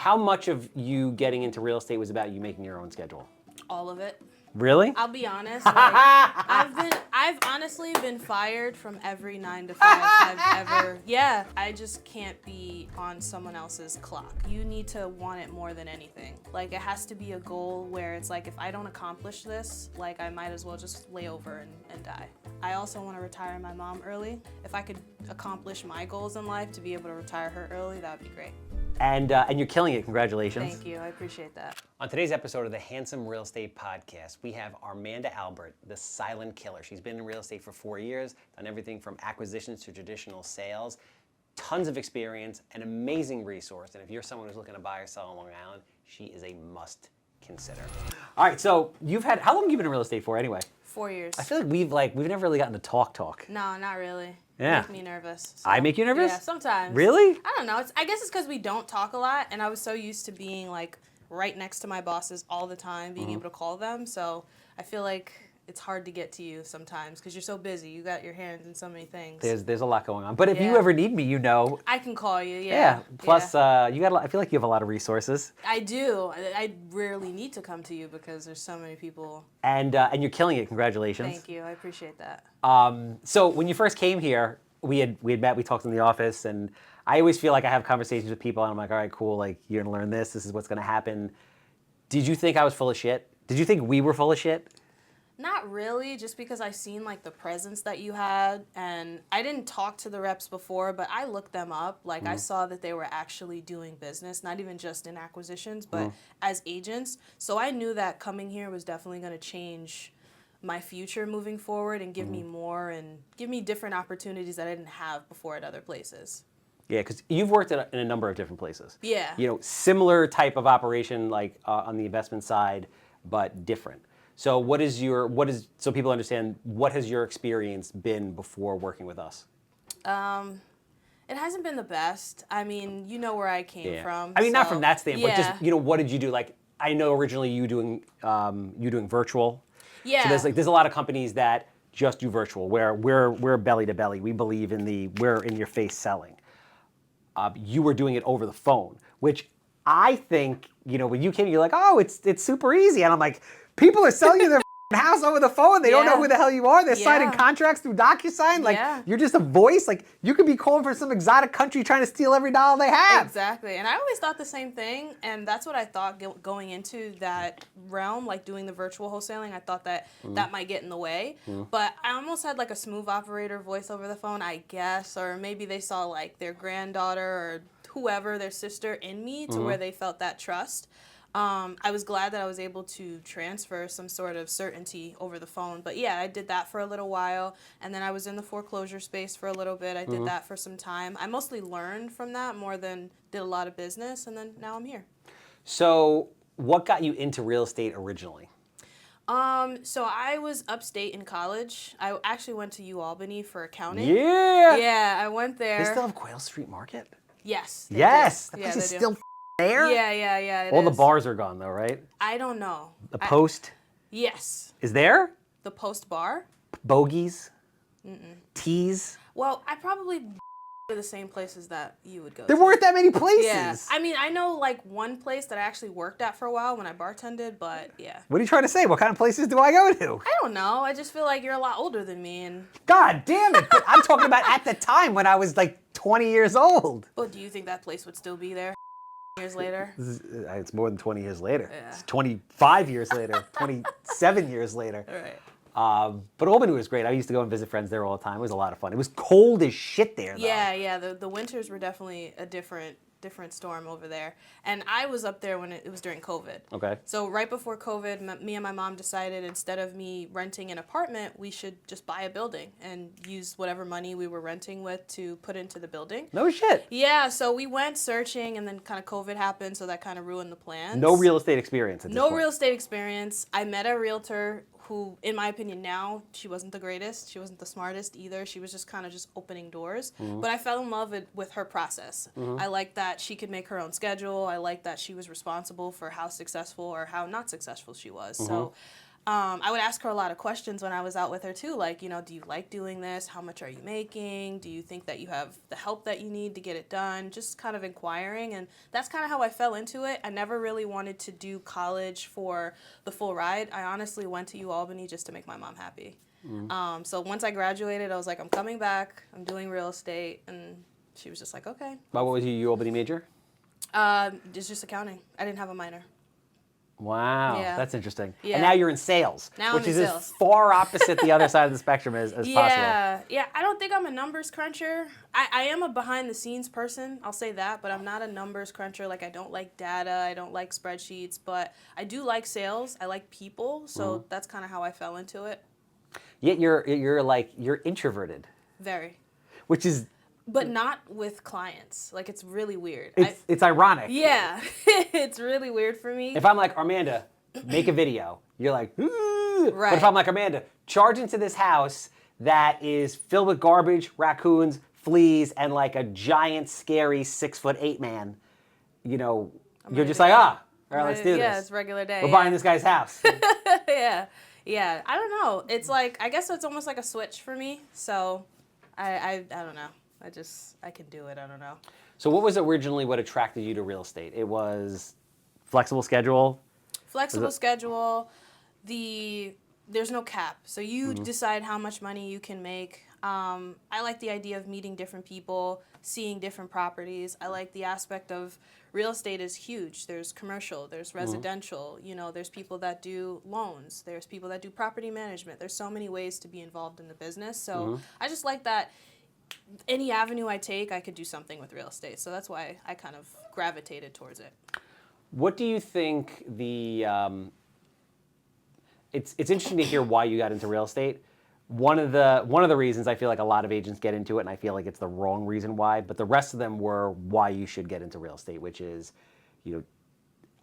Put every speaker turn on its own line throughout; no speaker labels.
how much of you getting into real estate was about you making your own schedule?
All of it.
Really?
I'll be honest. Like, I've honestly been fired from every 9 to 5 I've ever. Yeah, I just can't be on someone else's clock. You need to want it more than anything. Like, it has to be a goal where it's like, if I don't accomplish this, like, I might as well just lay over and die. I also want to retire my mom early. If I could accomplish my goals in life to be able to retire her early, that would be great.
And you're killing it. Congratulations.
Thank you. I appreciate that.
On today's episode of the Handsome Real Estate Podcast, we have Armanda Albert, the silent killer. She's been in real estate for 4 years, done everything from acquisitions to traditional sales, tons of experience, an amazing resource. And if you're someone who's looking to buy or sell on Long Island, she is a must consider. All right, so how long have you been in real estate for anyway?
4 years.
I feel like we've never really gotten to talk.
No, not really.
Yeah.
Make me nervous. So.
I make you nervous?
Yeah, sometimes.
Really?
I don't know. I guess it's because we don't talk a lot, and I was so used to being like right next to my bosses all the time, being able to call them. So I feel like it's hard to get to you sometimes because you're so busy. You got your hands in so many things.
There's a lot going on. But if you ever need me, you know.
I can call you.
Yeah. Plus, you got. I feel like you have a lot of resources.
I do. I rarely need to come to you because there's so many people.
And you're killing it. Congratulations.
Thank you. I appreciate that.
So when you first came here, we had met. We talked in the office, and I always feel like I have conversations with people, and I'm like, all right, cool. Like, you're gonna learn this. This is what's gonna happen. Did you think I was full of shit? Did you think we were full of shit?
Not really, just because I seen like the presence that you had, and I didn't talk to the reps before, but I looked them up. Like I saw that they were actually doing business, not even just in acquisitions, but as agents. So I knew that coming here was definitely going to change my future moving forward and give me more and give me different opportunities that I didn't have before at other places.
Yeah, because you've worked in a number of different places.
Yeah.
You know, similar type of operation, like on the investment side, but different. So so people understand, what has your experience been before working with us?
It hasn't been the best. I mean, you know where I came from.
I mean,
so,
not from that standpoint,
yeah.
just, what did you do? Like, I know originally you doing virtual.
Yeah.
So there's a lot of companies that just do virtual, where we're belly to belly. We believe in we're in your face selling. You were doing it over the phone, which I think, when you came, you're like, oh, it's super easy. And I'm like, people are selling you their house over the phone. They don't know who the hell you are. They're signing contracts through DocuSign. Like, you're just a voice. Like, you could be calling for some exotic country trying to steal every dollar they have.
Exactly. And I always thought the same thing. And that's what I thought going into that realm, like doing the virtual wholesaling. I thought that that might get in the way. But I almost had like a smooth operator voice over the phone, I guess. Or maybe they saw like their granddaughter or whoever, their sister, in me to where they felt that trust. I was glad that I was able to transfer some sort of certainty over the phone. But yeah, I did that for a little while. And then I was in the foreclosure space for a little bit. I did that for some time. I mostly learned from that more than did a lot of business. And then now I'm here.
So what got you into real estate originally?
So I was upstate in college. I actually went to UAlbany for accounting.
Yeah.
Yeah, I went there.
They still have Quail Street Market?
Yes.
Yes.
That
place is still there?
Yeah.
All the bars are gone though, right?
I don't know.
The Post?
Yes.
Is there?
The Post bar?
Bogies? Teas?
Well, I probably to the same places that you would go
There
to.
weren't that many places.
Yeah. I mean, I know like one place that I actually worked at for a while when I bartended, but yeah.
What are you trying to say? What kind of places do I go to?
I don't know. I just feel like you're a lot older than me. And
God damn it. But I'm talking about at the time when I was like 20 years old.
But do you think that place would still be there years later?
It's more than 20 years later.
Yeah.
It's 25 years later, 27 years later.
All right.
But Albany was great. I used to go and visit friends there all the time. It was a lot of fun. It was cold as shit there, though.
Yeah. The winters were definitely a different storm over there. And I was up there when it was during COVID.
Okay.
So right before COVID, me and my mom decided instead of me renting an apartment, we should just buy a building and use whatever money we were renting with to put into the building.
No shit.
Yeah, so we went searching, and then kind of COVID happened, so that kind of ruined the plans.
No real estate experience at this point.
No real estate experience. I met a realtor who, in my opinion now, she wasn't the greatest. She wasn't the smartest either. She was just kind of just opening doors. But I fell in love with her process. I liked that she could make her own schedule. I liked that she was responsible for how successful or how not successful she was. So I would ask her a lot of questions when I was out with her too, like, you know, do you like doing this? How much are you making? Do you think that you have the help that you need to get it done? Just kind of inquiring, and that's kind of how I fell into it. I never really wanted to do college for the full ride. I honestly went to UAlbany just to make my mom happy. So once I graduated, I was like, I'm coming back. I'm doing real estate, and she was just like, okay.
What was your UAlbany major?
It's just accounting. I didn't have a minor.
Wow,
Yeah.
that's interesting.
Yeah.
And now you're in sales,
Now
which
I'm in
is as
sales.
far opposite the other side of the spectrum as possible.
Yeah. I don't think I'm a numbers cruncher. I am a behind the scenes person, I'll say that, but I'm not a numbers cruncher. Like, I don't like data, I don't like spreadsheets, but I do like sales. I like people, so that's kind of how I fell into it.
Yet you're introverted,
Very.
which is
But not with clients. Like, it's really weird.
it's ironic.
Yeah, it's really weird for me.
If I'm like, Armanda, make a video, you're like, "Ooh."
Right.
But if I'm like, Armanda, charge into this house that is filled with garbage, raccoons, fleas, and like a giant, scary 6'8" man, you know, you're just like, all right, let's do this.
Yeah, it's regular day.
We're buying this guy's house.
Yeah. I don't know. It's like, I guess it's almost like a switch for me. So I don't know. I can do it. I don't know.
So what was originally what attracted you to real estate? It was flexible schedule.
Flexible schedule. There's no cap. So you decide how much money you can make. I like the idea of meeting different people, seeing different properties. I like the aspect of real estate is huge. There's commercial, there's residential, you know, there's people that do loans, there's people that do property management. There's so many ways to be involved in the business. So I just like that any avenue I take, I could do something with real estate. So that's why I kind of gravitated towards it.
What do you think it's interesting to hear why you got into real estate. One of the reasons I feel like a lot of agents get into it, and I feel like it's the wrong reason why, but the rest of them were why you should get into real estate, which is, you know,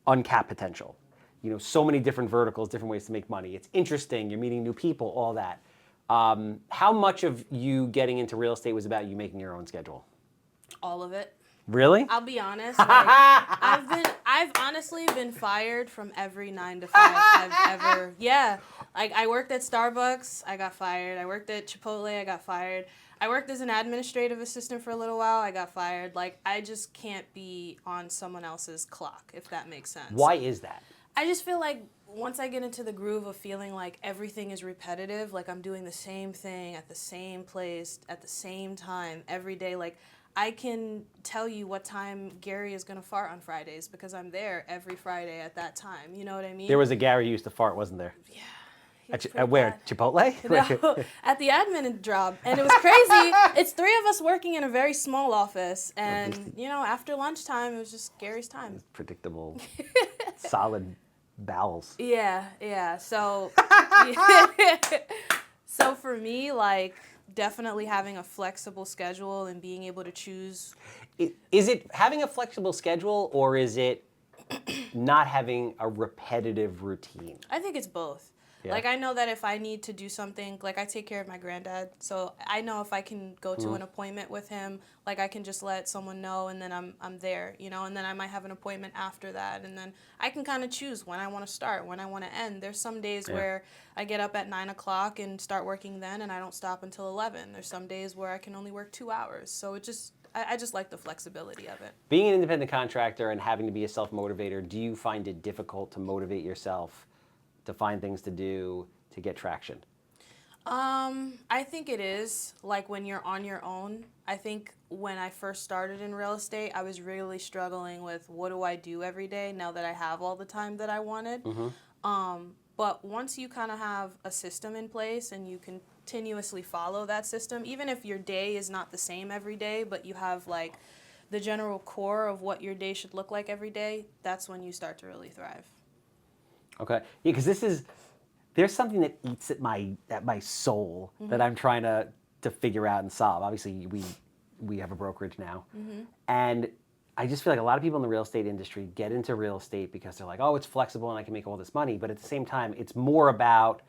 uncapped potential. You know, so many different verticals, different ways to make money. It's interesting. You're meeting new people, all that. How much of you getting into real estate was about you making your own schedule?
All of it.
Really?
I'll be honest. Like, I've honestly been fired from every 9 to 5 I've ever. Yeah, like I worked at Starbucks, I got fired. I worked at Chipotle, I got fired. I worked as an administrative assistant for a little while, I got fired. Like, I just can't be on someone else's clock, if that makes sense.
Why is that?
I just feel like once I get into the groove of feeling like everything is repetitive, like I'm doing the same thing at the same place at the same time every day, like I can tell you what time Gary is going to fart on Fridays because I'm there every Friday at that time. You know what I mean?
There was a Gary who used to fart, wasn't there?
Yeah.
At where? Chipotle?
No, at the admin job. And it was crazy. It's 3 of us working in a very small office. And, you know, after lunchtime, it was just Gary's time.
Predictable, solid bowels.
Yeah. So, so for me, like, definitely having a flexible schedule and being able to choose.
Is it having a flexible schedule, or is it not having a repetitive routine?
I think it's both. Yeah. Like, I know that if I need to do something, like, I take care of my granddad, so I know if I can go to an appointment with him, like, I can just let someone know, and then I'm there, you know, and then I might have an appointment after that, and then I can kind of choose when I want to start, when I want to end. There's some days where I get up at 9 o'clock and start working then, and I don't stop until 11. There's some days where I can only work 2 hours, so it just, I just like the flexibility of it.
Being an independent contractor and having to be a self-motivator, do you find it difficult to motivate yourself to find things to do, to get traction?
I think it is. Like, when you're on your own, I think when I first started in real estate, I was really struggling with what do I do every day now that I have all the time that I wanted. But once you kind of have a system in place and you continuously follow that system, even if your day is not the same every day, but you have like the general core of what your day should look like every day, that's when you start to really thrive.
Okay, yeah, because there's something that eats at my soul that I'm trying to figure out and solve. Obviously, we have a brokerage now, and I just feel like a lot of people in the real estate industry get into real estate because they're like, oh, it's flexible and I can make all this money. But at the same time, it's more about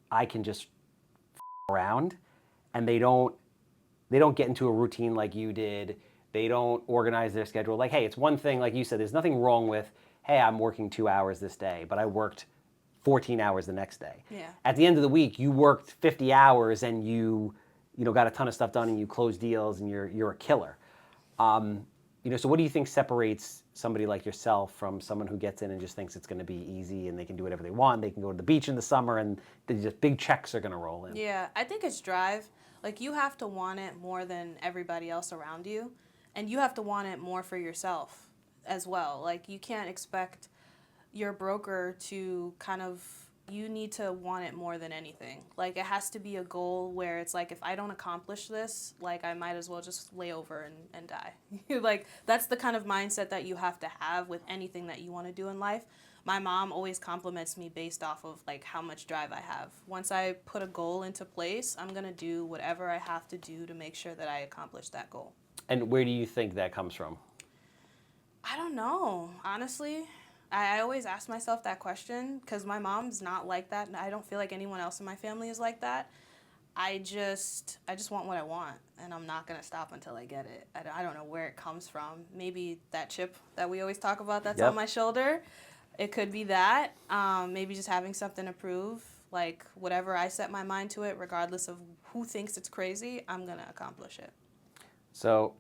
I can just around, and they don't get into a routine like you did. They don't organize their schedule. Like, hey, it's one thing, like you said, there's nothing wrong with, hey, I'm working 2 hours this day, but I worked 14 hours the next day.
Yeah.
At the end of the week, you worked 50 hours and you got a ton of stuff done and you closed deals and you're a killer. So what do you think separates somebody like yourself from someone who gets in and just thinks it's going to be easy and they can do whatever they want? They can go to the beach in the summer and just big checks are going to roll in.
Yeah, I think it's drive. Like, you have to want it more than everybody else around you, and you have to want it more for yourself as well. Like, you can't expect your broker to you need to want it more than anything. Like, it has to be a goal where it's like, if I don't accomplish this, like, I might as well just lay over and die. Like, that's the kind of mindset that you have to have with anything that you want to do in life. My mom always compliments me based off of, like, how much drive I have. Once I put a goal into place, I'm going to do whatever I have to do to make sure that I accomplish that goal.
And where do you think that comes from?
I don't know, honestly. I always ask myself that question because my mom's not like that, and I don't feel like anyone else in my family is like that. I just want what I want, and I'm not going to stop until I get it. I don't know where it comes from. Maybe that chip that we always talk about that's on my shoulder. It could be that. Maybe just having something to prove. Like, whatever I set my mind to it, regardless of who thinks it's crazy, I'm going to accomplish it.
So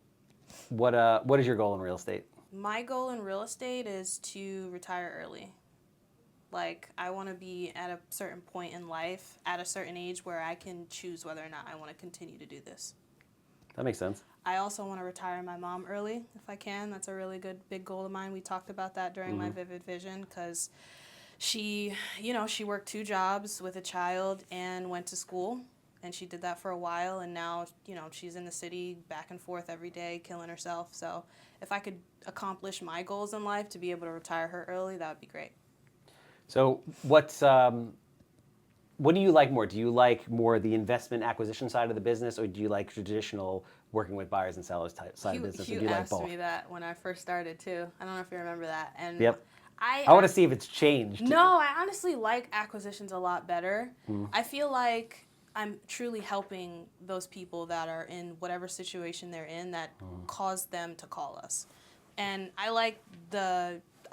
what is your goal in real estate?
My goal in real estate is to retire early. Like, I want to be at a certain point in life, at a certain age, where I can choose whether or not I want to continue to do this.
That makes sense.
I also want to retire my mom early, if I can. That's a really good, big goal of mine. We talked about that during my Vivid Vision, because she worked 2 jobs with a child and went to school. And she did that for a while, and now, she's in the city back and forth every day, killing herself. So if I could accomplish my goals in life to be able to retire her early, that would be great.
So what do you like more? Do you like more the investment acquisition side of the business, or do you like traditional working with buyers and sellers side of business? Or do you like both?
You asked me that when I first started, too. I don't know if you remember that. And
yep. I want to see if it's changed.
No, I honestly like acquisitions a lot better. I feel like I'm truly helping those people that are in whatever situation they're in that caused them to call us. And I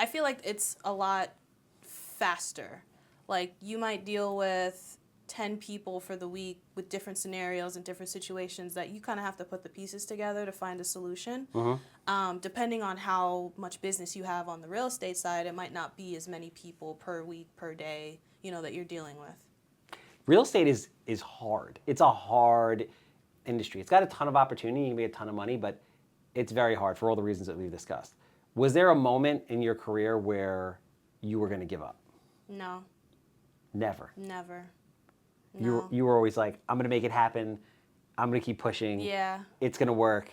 feel like it's a lot faster. Like, you might deal with 10 people for the week with different scenarios and different situations that you kind of have to put the pieces together to find a solution. Depending on how much business you have on the real estate side, it might not be as many people per week, per day, that you're dealing with.
Real estate is hard. It's a hard industry. It's got a ton of opportunity. You can make a ton of money, but it's very hard for all the reasons that we've discussed. Was there a moment in your career where you were going to give up?
No.
Never?
Never. No.
You were always like, I'm going to make it happen. I'm going to keep pushing.
Yeah.
It's going to work.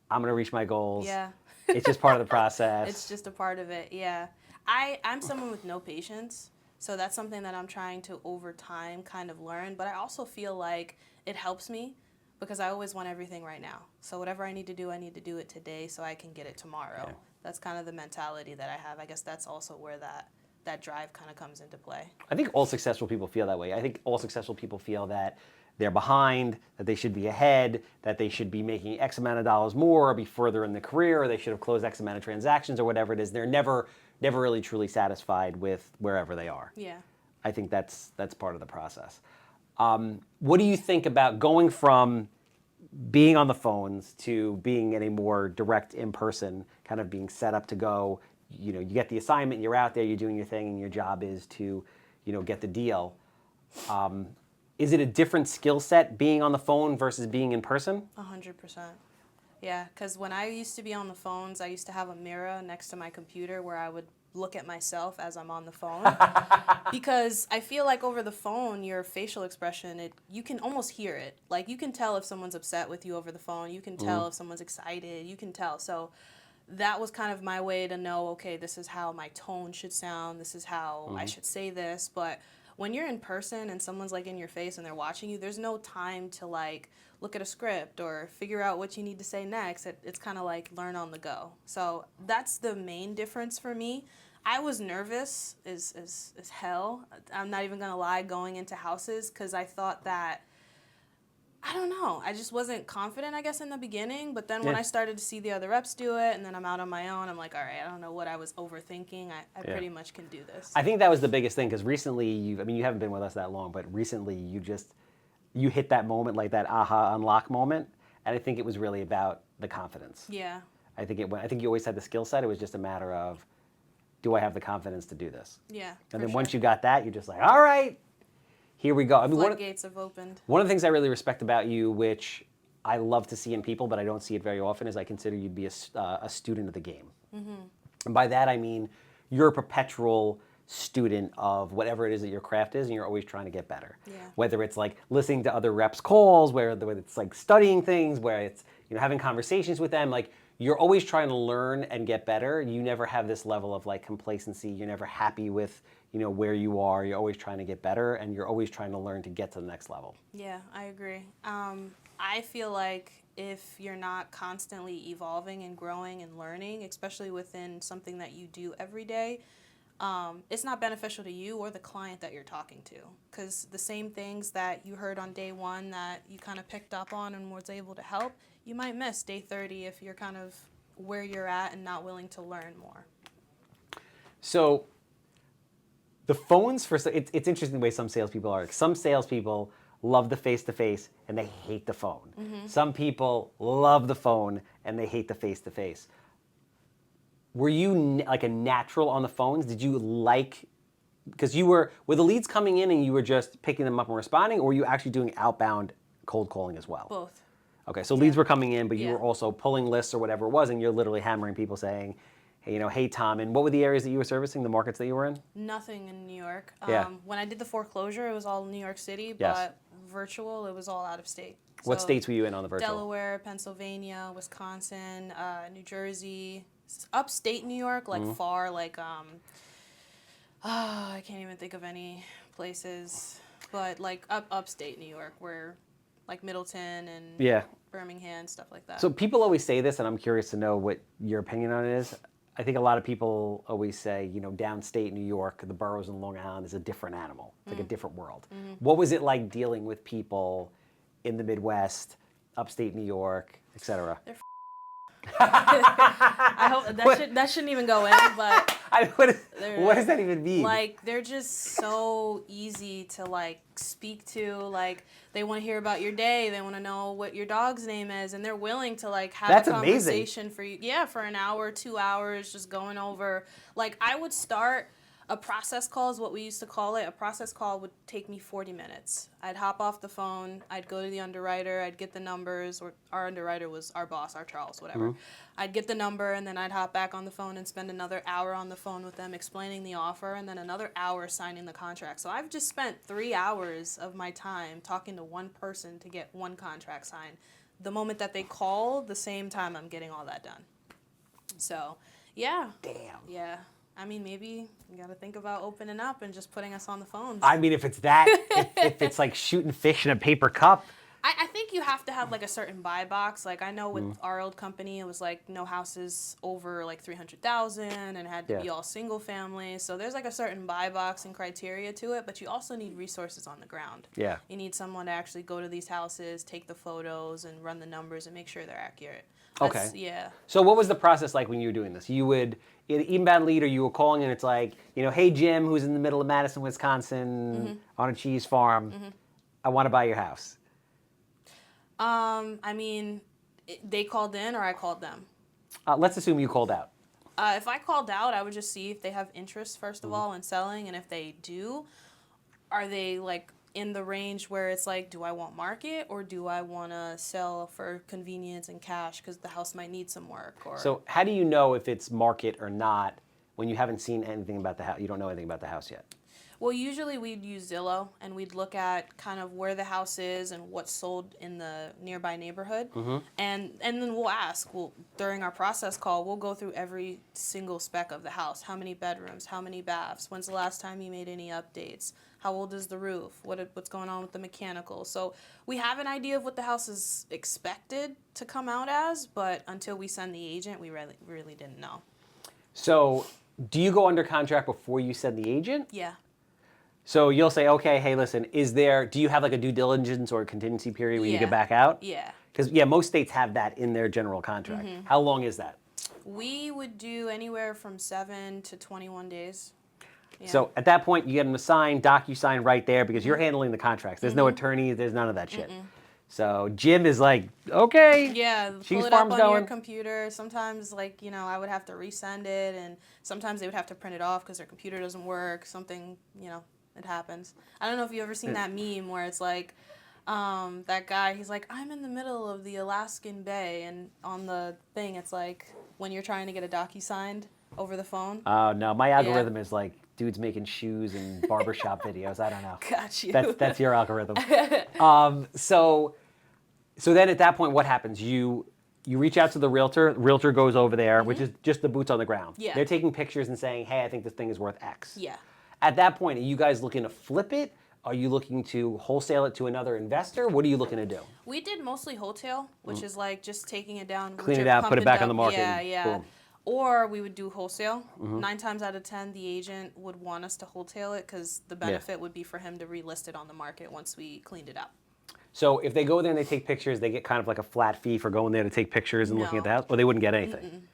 I'm going to reach my goals.
Yeah.
It's just part of the process.
It's just a part of it, yeah. I'm someone with no patience. So that's something that I'm trying to, over time, kind of learn. But I also feel like it helps me because I always want everything right now. So whatever I need to do it today so I can get it tomorrow. Okay. That's kind of the mentality that I have. I guess that's also where that drive kind of comes into play.
I think all successful people feel that way. I think all successful people feel that they're behind, that they should be ahead, that they should be making X amount of dollars more or be further in the career, or they should have closed X amount of transactions or whatever it is. They're never really truly satisfied with wherever they are.
Yeah.
I think that's part of the process. What do you think about going from being on the phones to being in a more direct in-person, kind of being set up to go, you get the assignment, you're out there, you're doing your thing, and your job is to, get the deal. Is it a different skill set being on the phone versus being in person?
100%. Yeah, because when I used to be on the phones, I used to have a mirror next to my computer where I would look at myself as I'm on the phone. Because I feel like over the phone, your facial expression, you can almost hear it. Like, you can tell if someone's upset with you over the phone. You can tell if someone's excited. You can tell. So that was kind of my way to know, okay, this is how my tone should sound. This is how I should say this. But when you're in person and someone's like in your face and they're watching you, there's no time to like look at a script or figure out what you need to say next. It's kind of like learn on the go. So that's the main difference for me. I was nervous as hell. I'm not even going to lie, going into houses, because I thought that I don't know. I just wasn't confident, I guess, in the beginning. But then when I started to see the other reps do it, and then I'm out on my own, I'm like, all right, I don't know what I was overthinking. I pretty much can do this.
I think that was the biggest thing because recently, you haven't been with us that long, but recently you hit that moment, like that aha unlock moment, and I think it was really about the confidence.
Yeah.
I think you always had the skill set. It was just a matter of, do I have the confidence to do this?
Yeah.
And then once you got that, you're just like, all right, here we go. I mean,
floodgates have opened.
One of the things I really respect about you, which I love to see in people, but I don't see it very often, is I consider you to be a student of the game. Mm-hmm. And by that I mean you're a perpetual student of whatever it is that your craft is, and you're always trying to get better.
Yeah.
Whether it's like listening to other reps' calls, whether it's like studying things, where it's having conversations with them, like you're always trying to learn and get better. You never have this level of like complacency. You're never happy with where you are. You're always trying to get better, and you're always trying to learn to get to the next level.
Yeah, I agree. I feel like if you're not constantly evolving and growing and learning, especially within something that you do every day, it's not beneficial to you or the client that you're talking to. Because the same things that you heard on day one that you kind of picked up on and was able to help, you might miss day 30 if you're kind of where you're at and not willing to learn more.
So the phones, it's interesting the way some salespeople are. Some salespeople love the face-to-face and they hate the phone. Mm-hmm. Some people love the phone and they hate the face-to-face. Were you like a natural on the phones? Did you like, because were the leads coming in and you were just picking them up and responding, or were you actually doing outbound cold calling as well?
Both.
Okay, so leads were coming in, but you were also pulling lists or whatever it was, and you're literally hammering people saying, hey, hey, Tom. And what were the areas that you were servicing, the markets that you were in?
Nothing in New York.
Yeah.
When I did the foreclosure, it was all New York City, but virtual, it was all out of state.
What states were you in on the virtual?
Delaware, Pennsylvania, Wisconsin, New Jersey, upstate New York, like far, like, I can't even think of any places, but like upstate New York, where like Middleton and Birmingham, stuff like that.
So people always say this, and I'm curious to know what your opinion on it is. I think a lot of people always say, downstate New York, the boroughs in Long Island is a different animal. It's like a different world. Mm-hmm. What was it like dealing with people in the Midwest, upstate New York, et cetera?
I hope that shouldn't even go in, but
what does that even mean?
Like, they're just so easy to like speak to. Like, they want to hear about your day, they want to know what your dog's name is, and they're willing to like have a conversation for you. Yeah, for an hour, 2 hours, just going over. Like, I would start a process call is what we used to call it. A process call would take me 40 minutes. I'd hop off the phone. I'd go to the underwriter. I'd get the numbers. Or our underwriter was our boss, our Charles, whatever. Mm-hmm. I'd get the number, and then I'd hop back on the phone and spend another hour on the phone with them explaining the offer, and then another hour signing the contract. So I've just spent 3 hours of my time talking to one person to get one contract signed. The moment that they call, the same time I'm getting all that done. So, yeah.
Damn.
Yeah. I mean, maybe you got to think about opening up and just putting us on the phone.
I mean, if it's that, if it's like shooting fish in a paper cup.
I think you have to have like a certain buy box. Like, I know with our old company, it was like no houses over like 300,000 and it had to be all single family. So there's like a certain buy box and criteria to it, but you also need resources on the ground. Yeah. You need someone to actually go to these houses, take the photos and run the numbers and make sure they're accurate.
Okay. Yeah. So what was the process like when you were doing this? You would, an inbound lead, or you were calling and it's like, hey, Jim, who's in the middle of Madison, Wisconsin, on a cheese farm, I want to buy your house.
I mean, they called in or I called them?
Let's assume you called out.
If I called out, I would just see if they have interest, first of all, in selling. And if they do, are they like in the range where it's like, do I want market or do I want to sell for convenience and cash because the house might need some work? Or
So how do you know if it's market or not when you haven't seen anything about the house? You don't know anything about the house yet.
Well, usually we'd use Zillow and we'd look at kind of where the house is and what's sold in the nearby neighborhood. And then we'll ask, during our process call, we'll go through every single spec of the house. How many bedrooms? How many baths? When's the last time you made any updates? How old is the roof? What's going on with the mechanical? So we have an idea of what the house is expected to come out as, but until we send the agent, we really didn't know.
So do you go under contract before you send the agent?
Yeah.
So you'll say, okay, hey, listen, do you have like a due diligence or a contingency period where you
Yeah.
get back out?
Yeah.
Because, yeah, most states have that in their general contract. How long is that?
We would do anywhere from 7 to 21 days. Yeah.
So at that point, you get them to sign, DocuSign right there because you're handling the contracts. There's no attorneys, there's none of that shit. So Jim is like, okay,
Yeah, pull
cheese
it up
farm's
on
going.
your computer. Sometimes, like, I would have to resend it, and sometimes they would have to print it off because their computer doesn't work. Something, it happens. I don't know if you've ever seen that meme where it's like, that guy, he's like, I'm in the middle of the Alaskan Bay, and on the thing, it's like when you're trying to get a docu-signed over the phone.
Oh, no, my algorithm is like dudes making shoes and barbershop videos. I don't know.
Got you.
That's your algorithm. So then at that point, what happens? You reach out to the realtor. The realtor goes over there, which is just the boots on the ground.
Yeah.
They're taking pictures and saying, hey, I think this thing is worth X.
Yeah.
At that point, are you guys looking to flip it? Are you looking to wholesale it to another investor? What are you looking to do?
We did mostly wholesale, which is like just taking it down.
Clean
with
it
your
out,
pump
put it
and
back on
dump.
the market,
Yeah,
and
yeah.
boom.
Or we would do wholesale. 9 times out of 10, the agent would want us to wholesale it because the benefit would be for him to relist it on the market once we cleaned it up.
So if they go there and they take pictures, they get kind of like a flat fee for going there to take pictures and looking at the
No.
house, or they wouldn't get anything.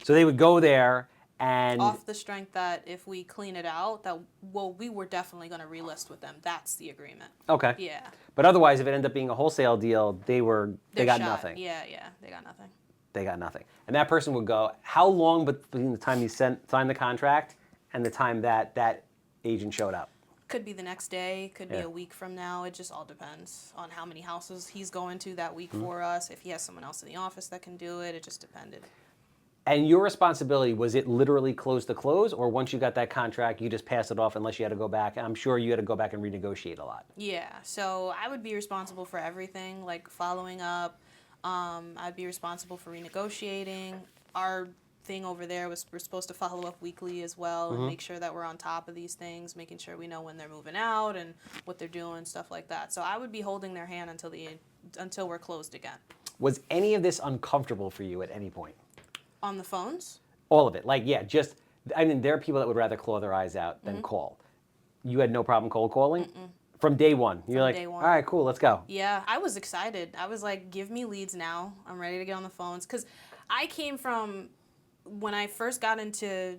So they would go there and
Off the strength that if we clean it out, we were definitely going to relist with them. That's the agreement.
okay.
Yeah.
But otherwise, if it ended up being a wholesale deal, they
They're
got
shot.
nothing.
Yeah, they got nothing.
They got nothing. And that person would go, how long between the time you signed the contract and the time that agent showed up?
Could be the next day, could be
Yeah.
a week from now. It just all depends on how many houses he's going to that week for us. If he has someone else in the office that can do it, it just depended.
And your responsibility, was it literally close to close, or once you got that contract, you just pass it off unless you had to go back? I'm sure you had to go back and renegotiate a lot.
Yeah, so I would be responsible for everything, like following up. I'd be responsible for renegotiating. Our thing over there was we're supposed to follow up weekly as well and make sure that we're on top of these things, making sure we know when they're moving out and what they're doing, stuff like that. So I would be holding their hand until we're closed again.
Was any of this uncomfortable for you at any point?
On the phones?
All of it. Like, yeah, there are people that would rather claw their eyes out than call. You had no problem cold calling? From day one. You're like,
day one.
all right, cool, let's go.
Yeah, I was excited. I was like, give me leads now. I'm ready to get on the phones. Because I came from, when I first got into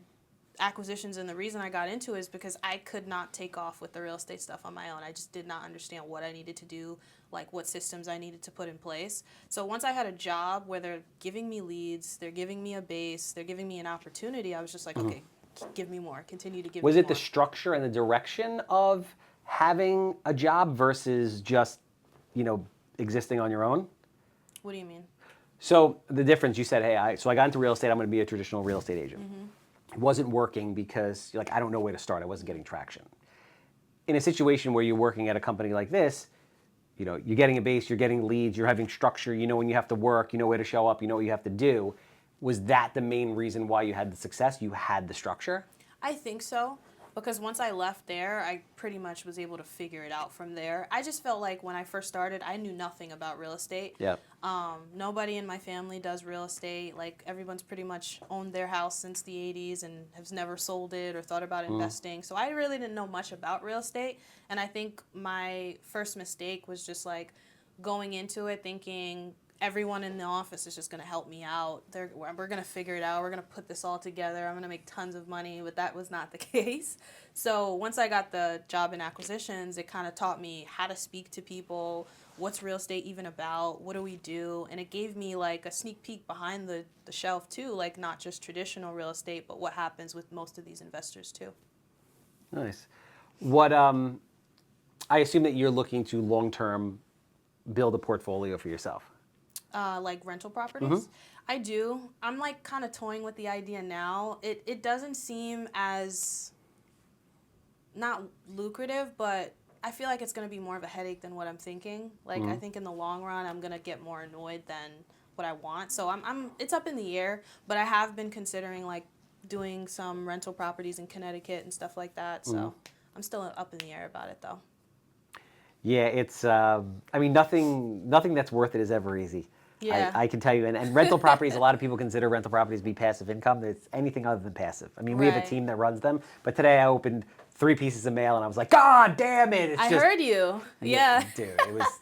acquisitions, and the reason I got into it is because I could not take off with the real estate stuff on my own. I just did not understand what I needed to do, like what systems I needed to put in place. So once I had a job where they're giving me leads, they're giving me a base, they're giving me an opportunity, I was just like, okay, give me more, continue to give me more.
Was it the structure and the direction of having a job versus just, existing on your own?
What do you mean?
So the difference, you said, hey, I got into real estate, I'm going to be a traditional real estate agent. It wasn't working because you're like, I don't know where to start. I wasn't getting traction. In a situation where you're working at a company like this, you're getting a base, you're getting leads, you're having structure, you know when you have to work, you know where to show up, you know what you have to do. Was that the main reason why you had the success? You had the structure?
I think so, because once I left there, I pretty much was able to figure it out from there. I just felt like when I first started, I knew nothing about real estate.
Yeah.
Nobody in my family does real estate. Like, everyone's pretty much owned their house since the 80s and has never sold it or thought about investing. So I really didn't know much about real estate. And I think my first mistake was just like going into it thinking everyone in the office is just going to help me out. We're going to figure it out. We're going to put this all together. I'm going to make tons of money, but that was not the case. So once I got the job in acquisitions, it kind of taught me how to speak to people, what's real estate even about, what do we do, and it gave me like a sneak peek behind the shelf too, like not just traditional real estate, but what happens with most of these investors too.
Nice. What, I assume that you're looking to long-term build a portfolio for yourself.
Like rental properties. I do. I'm like kind of toying with the idea now. It doesn't seem as not lucrative, but I feel like it's going to be more of a headache than what I'm thinking. Like I think in the long run, I'm going to get more annoyed than what I want. So it's up in the air, but I have been considering like doing some rental properties in Connecticut and stuff like that. So I'm still up in the air about it though.
Yeah, it's, nothing that's worth it is ever easy.
Yeah.
I can tell you, and rental properties, a lot of people consider rental properties to be passive income. It's anything other than passive. We have a
Right.
team that runs them, but today I opened 3 pieces of mail, and I was like, God damn it! It's
I
just,
heard you. Yeah.
dude,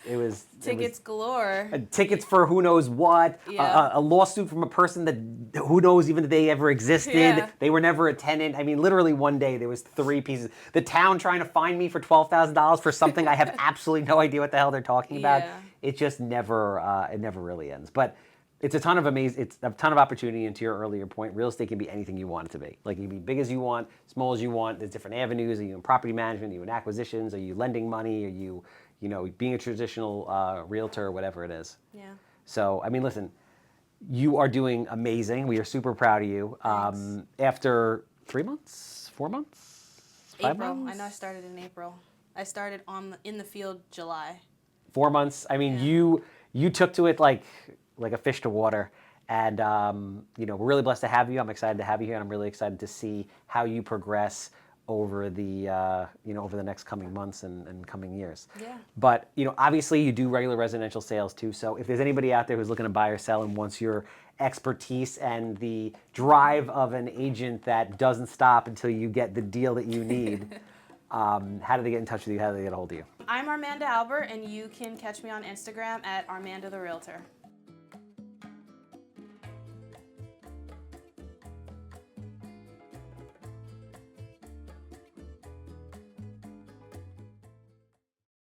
it was
Tickets galore.
tickets for who knows what,
Yeah.
a lawsuit from a person that who knows even if they ever existed.
Yeah.
They were never a tenant. I mean, literally one day there was 3 pieces. The town trying to fine me for $12,000 for something I have absolutely no idea what the hell they're talking about.
Yeah.
It just never it never really ends. But it's a ton of it's a ton of opportunity. And to your earlier point, real estate can be anything you want it to be. Like, it can be big as you want, small as you want. There's different avenues. Are you in property management? Are you in acquisitions? Are you lending money? Are you, being a traditional realtor, whatever it is.
Yeah.
So, I mean, listen, you are doing amazing. We are super proud of you.
Thanks.
After 3 months, 4 months, 5
April.
months?
I know I started in April. I started in the field July.
4 months. I mean,
Yeah.
you took to it like a fish to water. And, we're really blessed to have you. I'm excited to have you here, and I'm really excited to see how you progress over the, over the next coming months and coming years.
Yeah.
But, obviously you do regular residential sales too. So if there's anybody out there who's looking to buy or sell and wants your expertise and the drive of an agent that doesn't stop until you get the deal that you need, how do they get in touch with you? How do they get a hold of you?
I'm Armanda Albert, and you can catch me on Instagram at Armanda the Realtor.